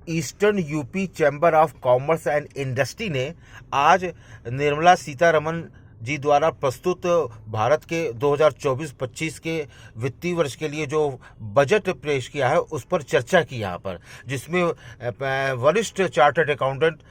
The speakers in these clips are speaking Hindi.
Eastern UP chamber of commerce and industry ने आज निर्मला सीतारमण जी द्वारा प्रस्तुत भारत के 2024-25 के वित्तीय वर्ष के लिए जो बजट पेश किया है उस पर चर्चा की यहाँ पर, जिसमें वरिष्ठ chartered accountant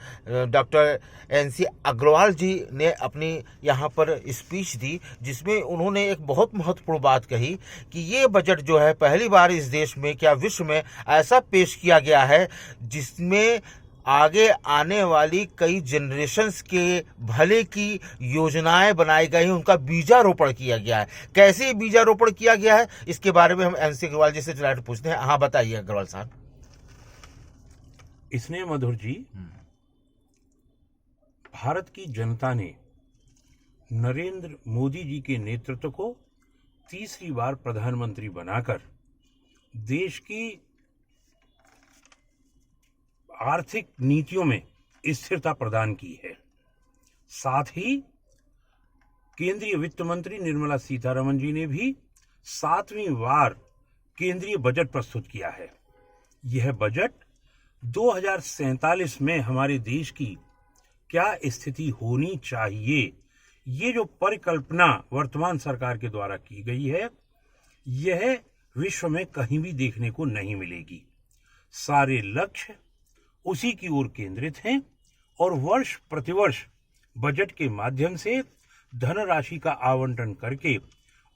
doctor NC Agarwal ji ने अपनी यहाँ पर स्पीच दी, जिसमें उन्होंने एक बहुत महत्वपूर्ण बात कही कि ये बजट जो है पहली बार इस देश में क्या विश्व में ऐसा पेश किया गया है जिसमें आगे आने वाली कई जनरेशन्स के भले की योजनाएं बनाई गई, उनका बीजारोपण किया गया है। कैसे बीजारोपण किया गया है इसके बारे में हम NC अग्रवाल जी से डायरेक्ट पूछते हैं। हाँ बताइए अग्रवाल साहब। इसने मधुर जी, भारत की जनता ने नरेंद्र मोदी जी के नेतृत्व को तीसरी बार प्रधानमंत्री बनाकर देश की आर्थिक नीतियों में स्थिरता प्रदान की है। साथ ही केंद्रीय वित्त मंत्री निर्मला सीतारमण जी ने भी 7वीं बार केंद्रीय बजट प्रस्तुत किया है। यह बजट 2047 में हमारे देश की क्या स्थिति होनी चाहिए, ये जो परिकल्पना वर्तमान सरकार के द्वारा की गई है, यह विश्व में कहीं भी देखने को नहीं मिलेगी। सारे लक्ष्य उसी की ओर केंद्रित हैं और वर्ष प्रतिवर्ष बजट के माध्यम से धनराशि का आवंटन करके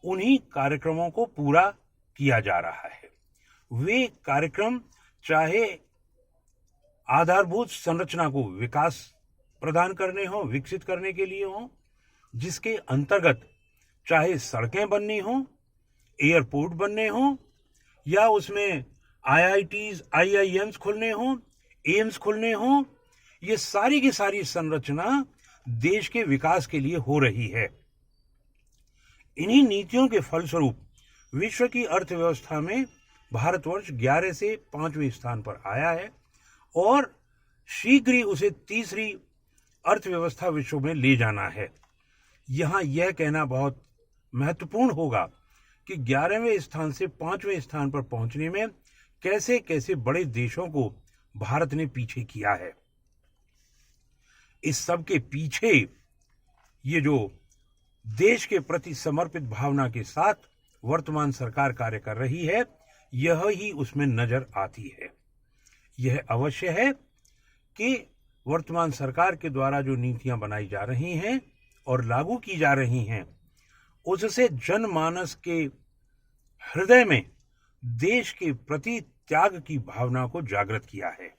उन्हीं कार्यक्रमों को पूरा किया जा रहा है। वे कार्यक्रम चाहे आधारभूत संरचना को विकास प्रदान करने हो, विकसित करने के लिए हो, जिसके अंतर्गत चाहे सड़कें बननी हो, एयरपोर्ट बनने हो, या उसमें IITs, IIMs खुलने हो, एम्स खुलने हो, ये सारी की सारी संरचना देश के विकास के लिए हो रही है। इन्हीं नीतियों के फलस्वरूप विश्व की अर्थव्यवस्था में भारतवर्ष 11 से 5वें स्थान पर आया है और शीघ्र ही उसे तीसरी अर्थव्यवस्था विश्व में ले जाना है। यहाँ यह कहना बहुत महत्वपूर्ण होगा कि 11वें स्थान से 5वें स्थान पर पहुंचने में कैसे कैसे बड़े देशों को भारत ने पीछे किया है। इस सब के पीछे ये जो देश के प्रति समर्पित भावना के साथ वर्तमान सरकार कार्य कर रही है, यह ही उसमें नजर आती है। यह अवश्य है कि वर्तमान सरकार के द्वारा जो नीतियां बनाई जा रही हैं और लागू की जा रही हैं, उससे जनमानस के हृदय में देश के प्रति त्याग की भावना को जागृत किया है।